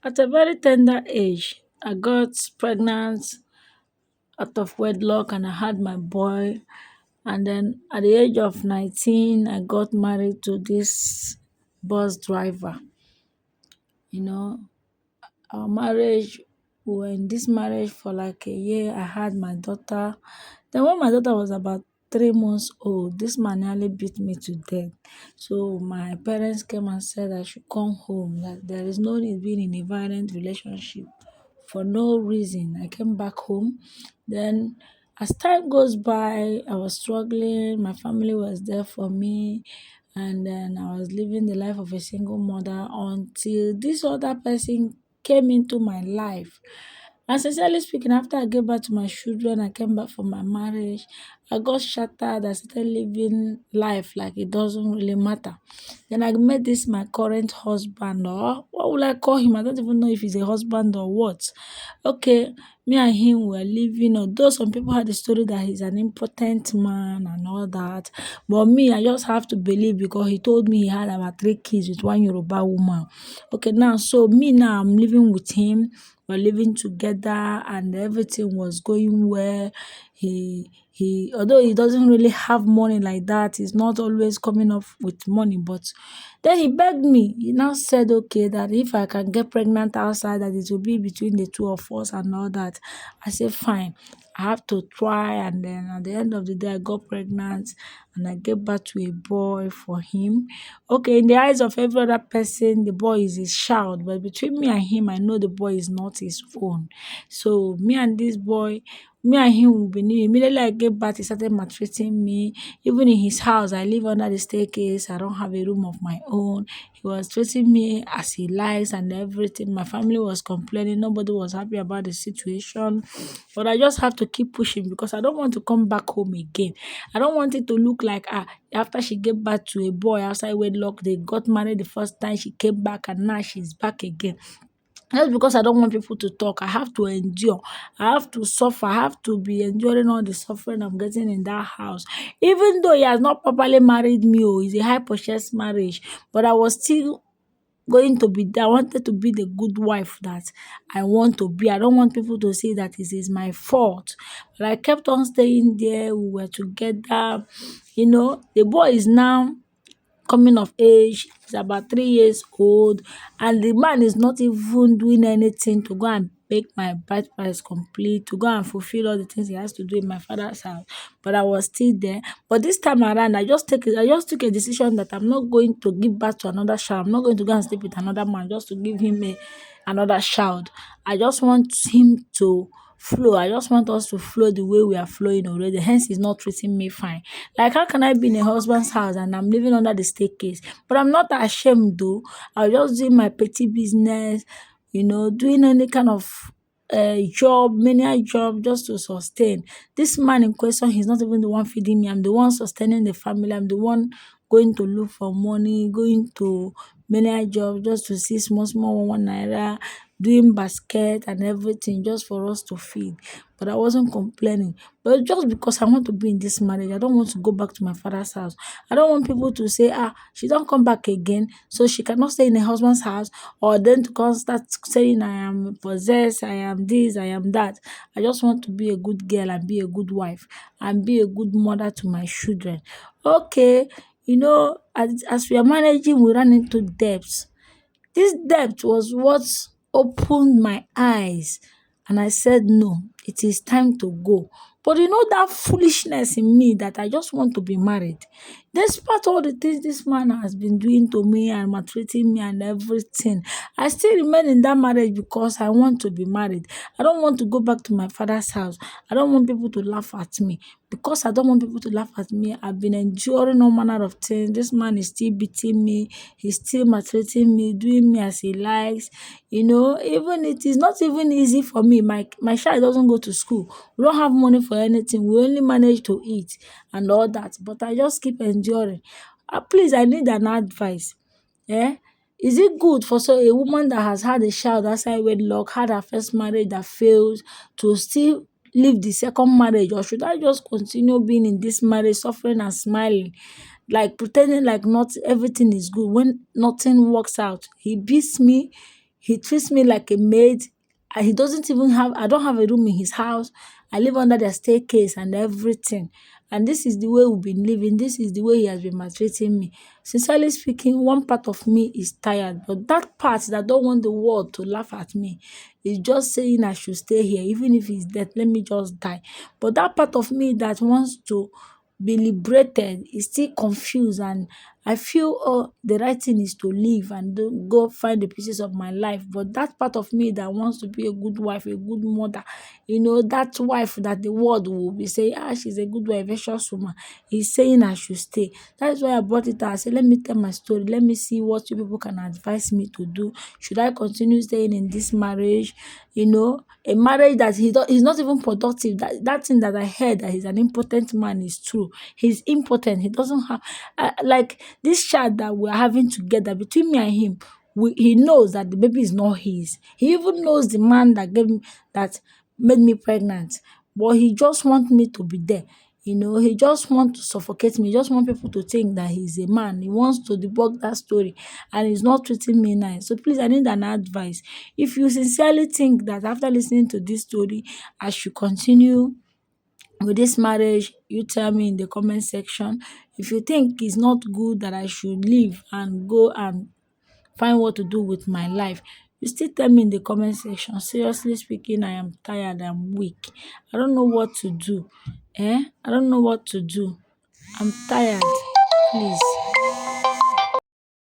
At a very tender age, I got pregnant out of wedlock and I had my boy. And then at the age of 19, I got married to this bus driver. You know, our marriage, we were in this marriage for like a year. I had my daughter. Then when my daughter was about 3 months old, this man nearly beat me to death. So my parents came and said I should come home, that there is no need being in a violent relationship for no reason. I came back home. Then as time goes by, I was struggling. My family was there for me. And then I was living the life of a single mother until this other person came into my life. And sincerely speaking, after I gave birth to my children, I came back from my marriage. I got shattered. I started living life like it doesn't really matter. Then I met this my current husband, or what will I call him? I don't even know if he's a husband or what. Okay, me and him were living, although some people had the story that he's an impotent man and all that. But me, I just have to believe because he told me he had about 3 kids with one Yoruba woman. Okay, now, so me now, I'm living with him. We're living together and everything was going well. Although he doesn't really have money like that, he's not always coming up with money, but then he begged me. He now said, okay, that if I can get pregnant outside, that it will be between the two of us and all that. I said, fine. I have to try. And then at the end of the day, I got pregnant and I gave birth to a boy for him. Okay, in the eyes of every other person, the boy is his child. But between me and him, I know the boy is not his own. So me and this boy, me and him will be new. Immediately I gave birth, he started maltreating me. Even in his house, I live under the staircase. I don't have a room of my own. He was treating me as he likes and everything. My family was complaining. Nobody was happy about the situation. But I just have to keep pushing because I don't want to come back home again. I don't want it to look like after she gave birth to a boy outside wedlock, they got married the first time, she came back and now she's back again. Just because I don't want people to talk, I have to endure. I have to suffer. I have to be enduring all the suffering I'm getting in that house. Even though he has not properly married me, it's a high purchase marriage, but I was still going to be there. I wanted to be the good wife that I want to be. I don't want people to say that it is my fault. But I kept on staying there. We were together. The boy is now coming of age. He's about 3 years old, and the man is not even doing anything to go and make my bride price complete, to go and fulfill all the things he has to do in my father's house. But I was still there. But this time around, I just took a decision that I'm not going to give birth to another child. I'm not going to go and sleep with another man just to give him another child. I just want him to flow. I just want us to flow the way we are flowing already. Hence, he's not treating me fine. Like, how can I be in a husband's house and I'm living under the staircase? But I'm not ashamed though. I'll just do my petty business, doing any kind of job, menial job just to sustain. This man in question, he's not even the one feeding me. I'm the one sustaining the family. I'm the one going to look for money, going to menial job just to see small, small 1 naira, doing basket and everything just for us to feed. But I wasn't complaining. But just because I want to be in this marriage, I don't want to go back to my father's house. I don't want people to say, she don't come back again, so she cannot stay in her husband's house, or then to come start saying I am possessed, I am this, I am that. I just want to be a good girl and be a good wife and be a good mother to my children. Okay, as we are managing, we ran into debts. This debt was what opened my eyes, and I said, no, it is time to go. But that foolishness in me that I just want to be married. Despite all the things this man has been doing to me and maltreating me and everything, I still remain in that marriage because I want to be married. I don't want to go back to my father's house. I don't want people to laugh at me. Because I don't want people to laugh at me, I've been enduring all manner of things. This man is still beating me. He's still maltreating me, doing me as he likes. Even it is not even easy for me. My child doesn't go to school. We don't have money for anything. We only manage to eat and all that. But I just keep enduring. Please, I need an advice. Eh? Is it good for a woman that has had a child outside wedlock, had her first marriage that failed, to still leave the second marriage, or should I just continue being in this marriage, suffering and smiling, like pretending like not everything is good when nothing works out? He beats me, He treats me like a maid. And he doesn't even have, I don't have a room in his house. I live under their staircase and everything. And this is the way we've been living. This is the way he has been maltreating me. Sincerely speaking, one part of me is tired. But that part that don't want the world to laugh at me is just saying I should stay here. Even if he's dead, let me just die. But that part of me that wants to be liberated is still confused, and I feel, oh, the right thing is to leave and go find the pieces of my life. But that part of me that wants to be a good wife, a good mother, that wife that the world will be saying, she's a good wife, a virtuous woman, is saying I should stay. That is why I brought it out. I said, let me tell my story. Let me see what you people can advise me to do. Should I continue staying in this marriage? A marriage that he's not even productive. That thing that I heard that he's an impotent man is true. He's impotent. He doesn't have, like this child that we're having together between me and him. He knows that the baby is not his. He even knows the man that made me pregnant, but he just wants me to be there. He just wants to suffocate me. He just want people to think that he's a man. He wants to debunk that story, and he's not treating me nice. So please, I need an advice. If you sincerely think that after listening to this story, I should continue with this marriage, you tell me in the comment section. If you think it's not good that I should leave and go and find what to do with my life, you still tell me in the comment section. Seriously speaking, I am tired, I'm weak. I don't know what to do. I don't know what to do. I'm tired. Please.